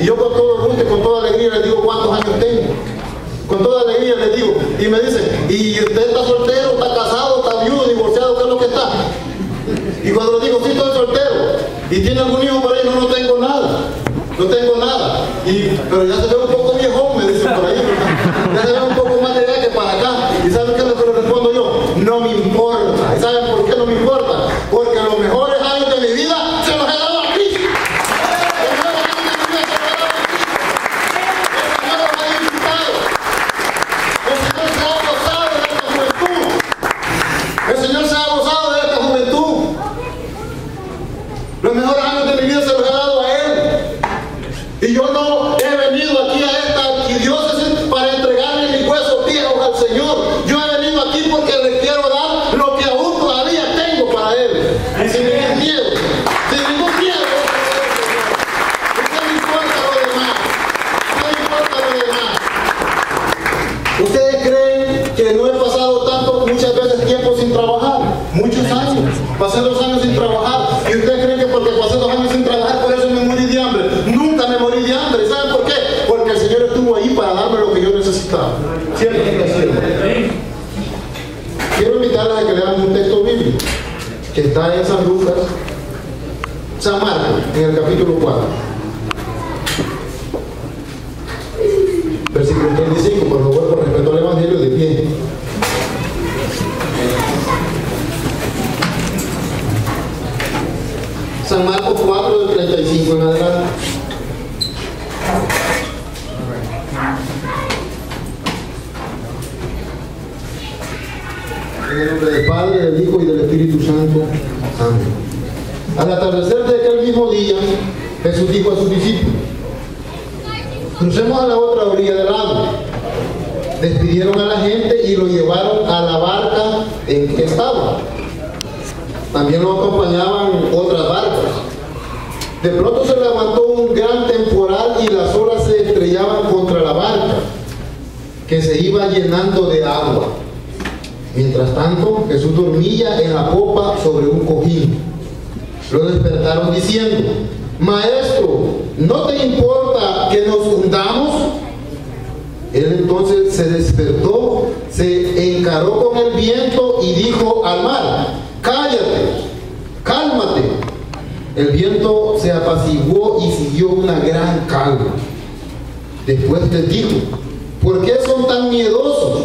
Y yo con todo gusto y con toda alegría les digo cuántos años tengo. Con toda alegría les digo. Y me dicen, ¿y usted está soltero, está casado, está viudo, divorciado? ¿Qué es lo que está? Y cuando les digo, sí, estoy soltero. ¿Y tiene algún hijo por ahí? No, no tengo nada. No tengo nada. Pero ya se ve un poco viejón, me dicen por ahí. Ya se ve un poco más de edad que para acá. ¿Y saben qué es lo que le respondo yo? No me importa. ¿Y saben por qué no me importa? Porque los mejores años de mi vida se los he dado a Cristo. Los mejores años de mi vida se los he dado a Cristo. El Señor los ha disfrutado. El Señor se ha gozado de esta juventud. El Señor se ha gozado de esta juventud. Los mejores años de mi vida se los he dado a Él. Y yo no he venido aquí a esta arquidiócesis para entregarle mis huesos viejos al Señor. Yo he venido aquí porque le quiero dar lo que aún todavía tengo para Él. Sin ningún miedo. Sin ningún miedo. ¿Y qué me importa lo demás? ¿Qué me importa lo demás? ¿Ustedes creen que no he pasado muchas veces tiempo sin trabajar? Muchos años. Pasé 2 años sin trabajar. ¿Y ustedes creen que porque pasé 2 años sin trabajar por eso me morí de hambre? Nunca me morí de hambre. ¿Saben por qué? Porque el Señor estuvo ahí para darme lo que yo necesitaba. Siempre que hacía. Quiero invitarles a que lean un texto bíblico que está en San Lucas, San Marcos, en el capítulo 4. Versículo 35, por favor, con respecto al Evangelio, de pie. San Marcos 4, del 35 en adelante. En el nombre del Padre, del Hijo y del Espíritu Santo. Amén. Al atardecer de aquel mismo día, Jesús dijo a sus discípulos: crucemos a la otra orilla del lago. Despidieron a la gente y lo llevaron a la barca en que estaba. También lo acompañaban otras barcas. De pronto se levantó un gran temporal y las olas se estrellaban contra la barca, que se iba llenando de agua. Mientras tanto, Jesús dormía en la popa sobre un cojín. Lo despertaron diciendo: Maestro, ¿no te importa que nos hundamos? Él entonces se despertó, se encaró con el viento y dijo al mar: cállate, cálmate. El viento se apaciguó y siguió una gran calma. Después les dijo: ¿por qué son tan miedosos?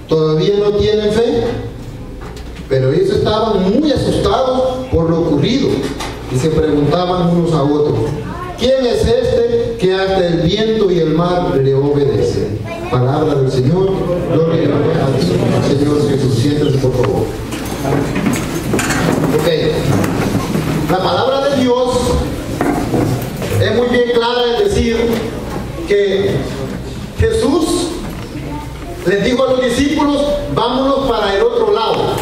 ¿Todavía no tienen fe? Pero ellos estaban muy asustados por lo ocurrido y se preguntaban unos a otros: ¿quién es este que hasta el viento y el mar le obedecen? Palabra del Señor. Gloria al Señor Jesús. Siéntense, por favor. Ok. La palabra de Dios es muy bien clara en decir que Jesús les dijo a los discípulos: vámonos para el otro lado.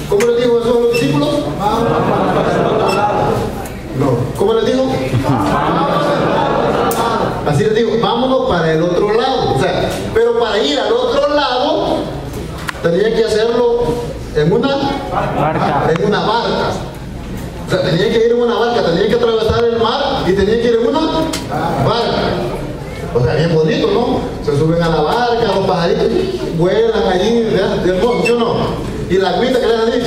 ¿Cómo les dijo Jesús a los discípulos? Vámonos para el otro lado. No. ¿Cómo les dijo? Así les digo, vámonos para el otro lado. O sea, pero para ir al otro lado tenían que hacerlo en una barca. En una barca. O sea, tenían que ir en una barca, tenían que atravesar el mar y tenían que ir en una barca. O sea, bien bonito, ¿no? Se suben a la barca, los pajaritos vuelan allí, de hermoso, ¿sí o no? Y la agüita que le dan ahí,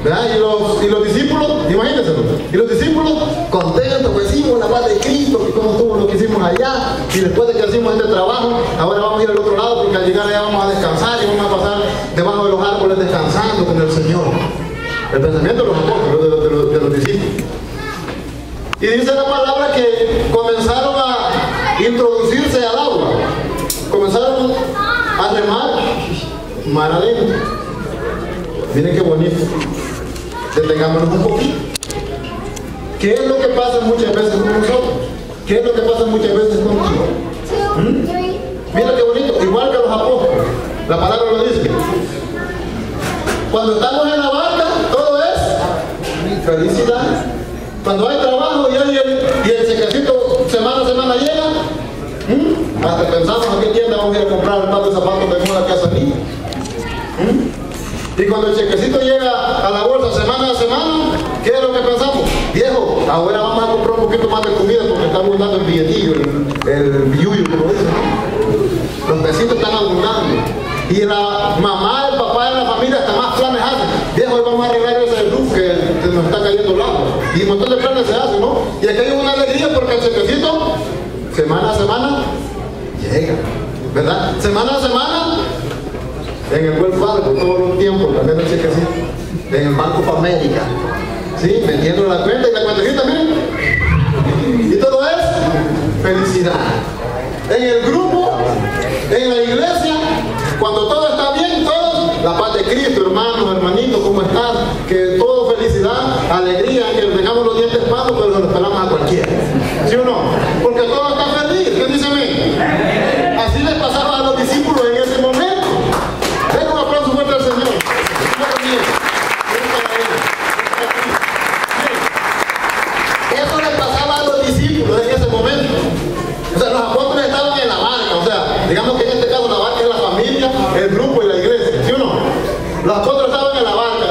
¿verdad? Y los discípulos, imagínense, y los discípulos contentos, pues hicimos la paz de Cristo, y cómo estuvo lo que hicimos allá, y después de que hicimos este trabajo, ahora vamos a ir al otro lado, porque al llegar allá vamos a descansar y vamos a pasar debajo de los árboles descansando con el Señor. El pensamiento de los apóstoles, de los discípulos. Y dice la palabra que comenzaron a introducirse al agua, comenzaron a remar mar adentro. Miren qué bonito. Detengámonos un poquito. ¿Qué es lo que pasa muchas veces con nosotros? ¿Qué es lo que pasa muchas veces contigo? Mira qué bonito, igual que los apóstoles. La palabra lo dice. Cuando estamos en la barca, todo es felicidad. Cuando hay trabajo y el chequecito semana a semana llega, hasta pensamos a qué tienda vamos a ir a comprar el par de zapatos de moda que ha salido. Y cuando el chequecito llega a la bolsa semana a semana, ¿qué es lo que pensamos? Viejo, ahora vamos a comprar un poquito más de comida porque está abundando el billetillo, el billuyo, como dicen, ¿no? Los besitos están abundando. Y la mamá, el papá de la familia hasta más planes hacen. Viejo, hoy vamos a arreglar ese roof que nos está cayendo el agua. Y un montón de planes se hacen, ¿no? Y aquí hay una alegría porque el chequecito, semana a semana, llega, ¿verdad? Semana a semana, en el Wells Fargo, todos los tiempos, también el chequecito. En el Banco of America, ¿sí? Metiendo la cuenta y la cuentecita, miren. Y todo es felicidad. En el grupo, en la iglesia, cuando todo está bien, todos, la paz de Cristo, hermanos, hermanitos, ¿cómo estás? Que todo felicidad, alegría, que dejamos los dientes pasos, pero nos lo esperamos a cualquiera. ¿Sí o no? Porque todo está feliz. ¿Qué dice amén? Así les pasaba a los discípulos en ese momento. Den un aplauso fuerte al Señor. Eso les pasaba a los discípulos en ese momento. O sea, los apóstoles estaban en la barca. O sea, digamos que en este caso la barca es la familia, el grupo y la iglesia. ¿Sí o no? Los apóstoles estaban en la barca.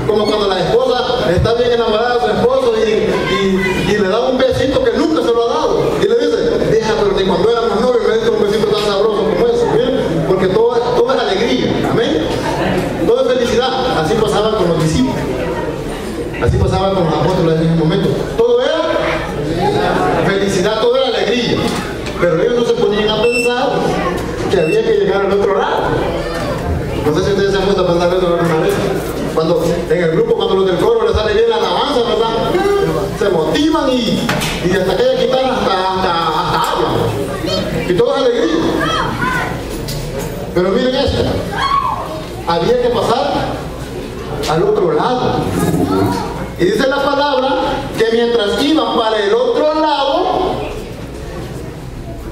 Como cuando la esposa está bien enamorada de su esposo y le da un besito que nunca se lo ha dado. Y le dice, vieja, pero ni cuando éramos novios me diste un besito tan sabroso como ese. ¿Bien? Porque todo es alegría. Amén. Todo es felicidad. Así pasaba con los discípulos. Así pasaba con los apóstoles en ese momento. Todo era felicidad, todo era alegría. Pero ellos no se ponían a pensar que había que llegar al otro lado. No sé si ustedes se han puesto a pensar eso alguna vez. Cuando en el grupo, cuando los del coro les sale bien la alabanza, ¿verdad? Se motivan y hasta que ellos quitan hasta agua. Y todo es alegría. Pero miren esto. Había que pasar al otro lado. Y dice la palabra que mientras iban para el otro lado,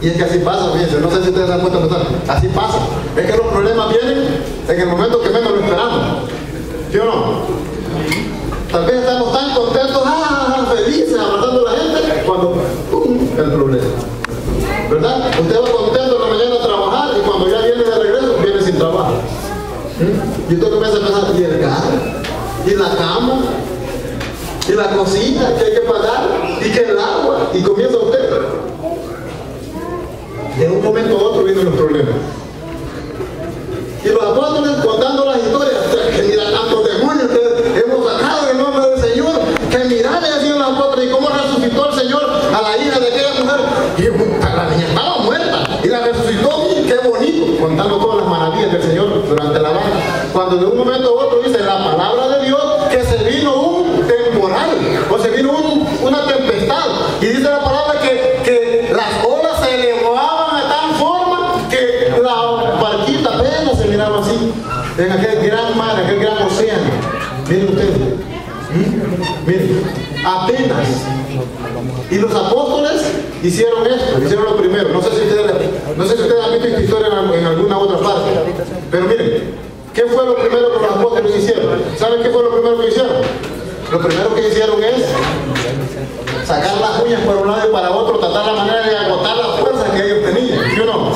y es que así pasa, fíjense, no sé si ustedes se dan cuenta, así pasa. Es que los problemas vienen en el momento que menos lo esperamos. ¿Sí o no? Tal vez estamos tan contentos, felices, abrazando a la gente, cuando ¡pum!, el problema. ¿Verdad? Usted va contento en la mañana a trabajar y cuando ya viene de regreso, viene sin trabajo. Y usted comienza a pensar, y el gas, y la cama, y la cocina que hay que pagar, y que el agua, y comienza usted. De un momento a otro vienen los problemas. Y los apóstoles contando las historias, que mira tantos demonios que hemos sacado en el nombre del Señor, que mirad, le decían los apóstoles, y cómo resucitó el Señor a la hija de aquella mujer. Y la niña estaba muerta, y la resucitó, y qué bonito, contando todas las maravillas del Señor durante la barca. Cuando de un momento a otro dice la palabra de Dios, que se vino un temporal, o se vino una tempestad. Y dice la palabra que las olas se elevaban de tal forma que la barquita apenas se miraba así, en aquel gran mar, aquel gran océano. Miren ustedes, miren, apenas. Y los apóstoles hicieron esto, hicieron lo primero. No sé si ustedes han visto esta historia en alguna otra parte, pero miren, ¿qué fue lo primero que los apóstoles hicieron? ¿Saben qué fue lo primero que hicieron? Lo primero que hicieron es sacar las uñas por un lado y para otro, tratar la manera de agotar la fuerza que ellos tenían, ¿sí o no?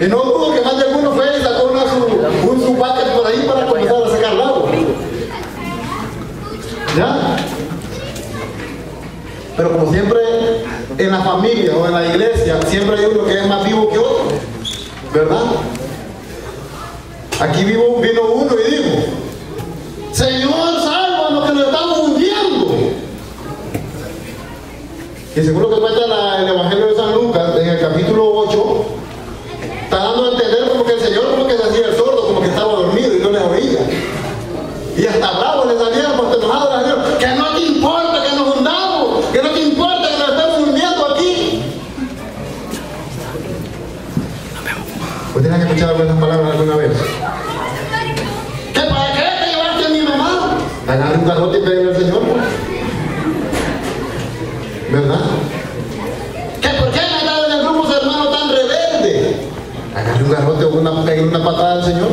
Y no dudo que más de alguno fue y sacó un bucket por ahí para comenzar a sacar el agua. ¿Ya? Pero como siempre en la familia o en la iglesia, siempre hay uno que es más vivo que otro, ¿verdad? Aquí vino uno y dijo, Señor, sálvanos que nos estamos hundiendo. Y según lo que cuenta el Evangelio de San Lucas, en el capítulo 8, está dando a entender como que el Señor como que se hacía el sordo, como que estaba dormido y no les oía. Y hasta bravo le salieron, porque enojados le salieron, que no te importa que nos hundamos, que no te importa que nos estemos hundiendo aquí. ¿Ustedes han escuchado esas palabras alguna vez? ¿Que para qué te llevaste a mi mamá? Agarre un garrote y pedirle al Señor, ¿verdad? ¿Que por qué me ha dado en el grupo su hermano tan rebelde? Agarre un garrote o pegue una patada al Señor.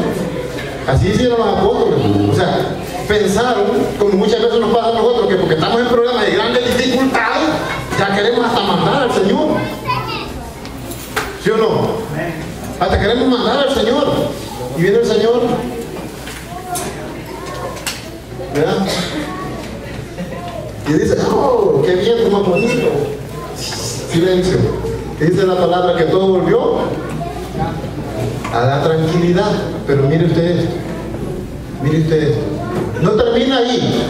Así hicieron los apóstoles. O sea, pensaron, como muchas veces nos pasa a nosotros, que porque estamos en problemas de grandes dificultades, ya queremos hasta mandar al Señor. ¿Sí o no? Hasta queremos mandar al Señor. Y viene el Señor, ¿verdad? y dice, oh, qué viento más bonito. Silencio. Dice la palabra que todo volvió a la tranquilidad. Pero mire usted, no termina ahí.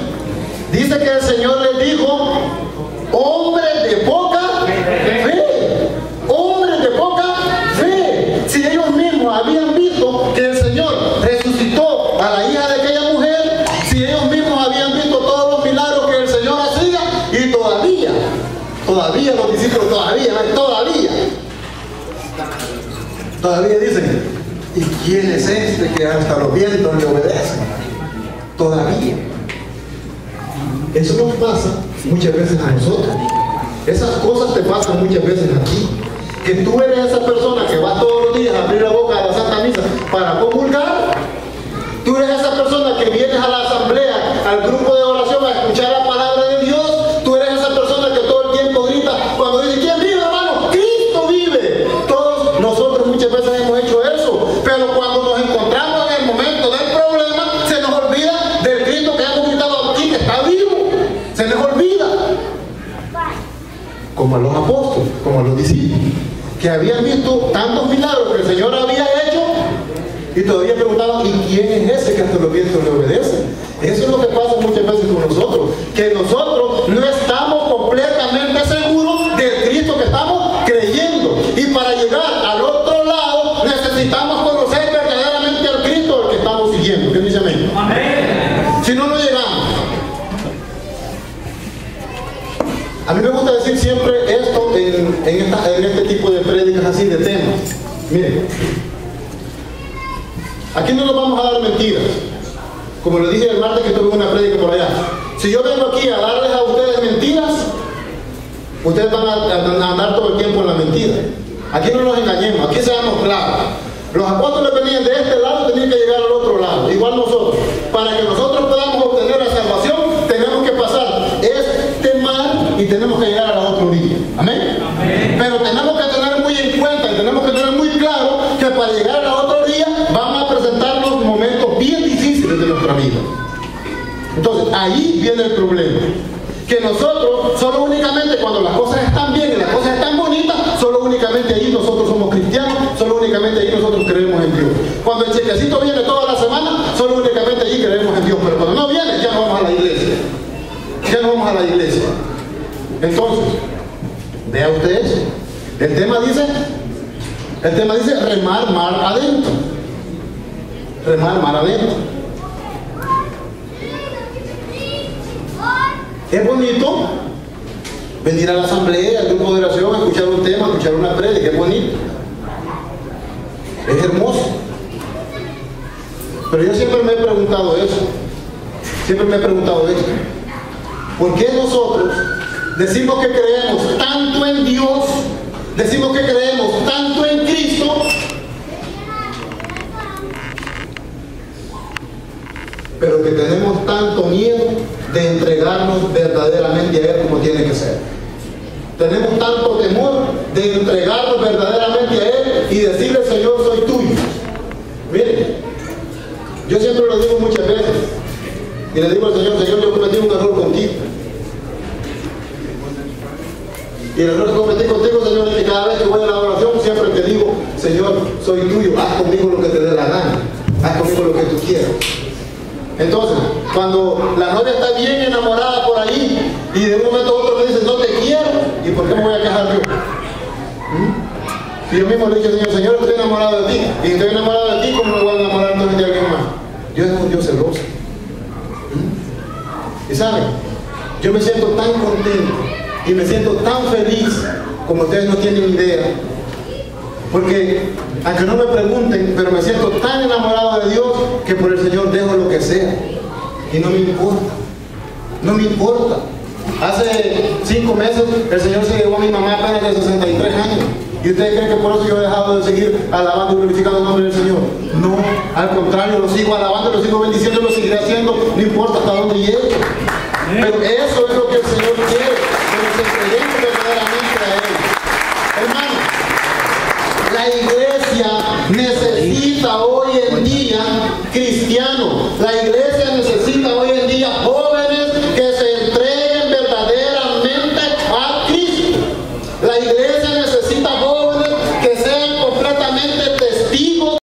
Dice que el Señor les dijo, hombres de poca fe, hombres de poca fe. Si ellos mismos habían visto que el Señor resucitó a la hija de aquella mujer, si ellos mismos habían visto todos los milagros que el Señor hacía, y todavía los discípulos, todavía dicen, ¿y quién es este que hasta los vientos le obedecen? Todavía. Eso nos pasa muchas veces a nosotros. Esas cosas te pasan muchas veces a ti. Que tú eres esa persona que va todos los días a abrir la boca a la Santa Misa para comulgar. Tú eres esa persona que vienes a la asamblea, al grupo de oración, a escuchar la palabra de Dios. Tú eres esa persona que todo el tiempo grita cuando dice, ¿quién vive, hermano? ¡Cristo vive! Todos nosotros muchas veces hemos hecho eso, pero cuando nos encontramos en el momento del problema, se nos olvida del Cristo que hemos gritado aquí, que está vivo. Se les olvida. Como a los apóstoles, como a los discípulos, que habían visto tantos milagros que el Señor había hecho, y todavía preguntaban, ¿y quién es ese que hasta los vientos le obedece? Eso es lo que pasa muchas veces con nosotros, que nosotros no estamos completamente seguros del Cristo que estamos creyendo, y para llegar al otro lado necesitamos conocer verdaderamente al Cristo al que estamos siguiendo. ¿Qué dice amén? Amén. Si no, no llegamos. A mí me gusta decir siempre esto en este tipo de prédicas así, de temas. Miren, aquí no nos vamos a dar mentiras. Como le dije el martes que tuve una prédica por allá. Si yo vengo aquí a darles a ustedes mentiras, ustedes van a andar todo el tiempo en la mentira. Aquí no nos engañemos, aquí seamos claros. Los apóstoles venían de este lado y tenían que llegar al otro lado, igual nosotros. Para que nosotros podamos obtener la salvación, tenemos que pasar este mar y tenemos que llegar a la otra orilla. ¿Amén? Amén. Pero tenemos que tener muy en cuenta y tenemos que tener muy claro que para llegar a la otra orilla vamos a presentarnos momentos bien difíciles de nuestra vida. Entonces, ahí viene el problema. Que nosotros, solo únicamente cuando las cosas están bien y las cosas están bonitas, solo únicamente ahí nosotros somos cristianos, solo únicamente ahí nosotros creemos en Dios. Cuando el chequecito viene toda la semana, solo únicamente ahí creemos en Dios. Pero cuando no viene, ya no vamos a la iglesia. Ya no vamos a la iglesia. Entonces, vea ustedes, el tema dice remar mar adentro. Remar mar adentro. Es bonito venir a la asamblea, al grupo de oración, a escuchar un tema, a escuchar una prédica, es bonito. Es hermoso. Pero yo siempre me he preguntado eso. ¿Por qué nosotros decimos que creemos tanto en Dios, decimos que creemos tanto en Cristo, pero que tenemos tanto miedo de entregarnos verdaderamente a Él como tiene que ser? Tenemos tanto temor de entregarnos verdaderamente a Él y decirle, Señor, soy tuyo. Miren, yo siempre lo digo muchas veces, y le digo al Señor, Señor, yo cometí un error contigo. Y el error que cometí contigo, Señor, es que cada vez que voy a la oración siempre te digo, Señor, soy tuyo, haz conmigo lo que te dé la gana, haz conmigo lo que tú quieras. Entonces, cuando la novia está bien enamorada por ahí y de un momento a otro me dice, no te quiero, ¿y por qué me voy a quejar yo? Y yo mismo le dije, Señor, estoy enamorado de ti, y estoy enamorado de ti, ¿cómo me voy a enamorar entonces de alguien más? Dios es un Dios celoso. Y saben, yo me siento tan contento y me siento tan feliz como ustedes no tienen idea, porque aunque no me pregunten, pero me siento tan enamorado de Dios que por el Señor dejo lo que sea y no me importa. Hace 5 meses el Señor se llevó a mi mamá apenas de 63 años. ¿Y ustedes creen que por eso yo he dejado de seguir alabando y glorificando el nombre del Señor? No, al contrario, lo sigo alabando, lo sigo bendiciendo, lo seguiré haciendo, no importa hasta dónde llegue. Pero eso es lo que el Señor quiere, que nos entreguemos verdaderamente a Él. Hermano, la iglesia necesita hoy en día cristianos. La iglesia necesita hoy en día jóvenes que se entreguen verdaderamente necesitas vos.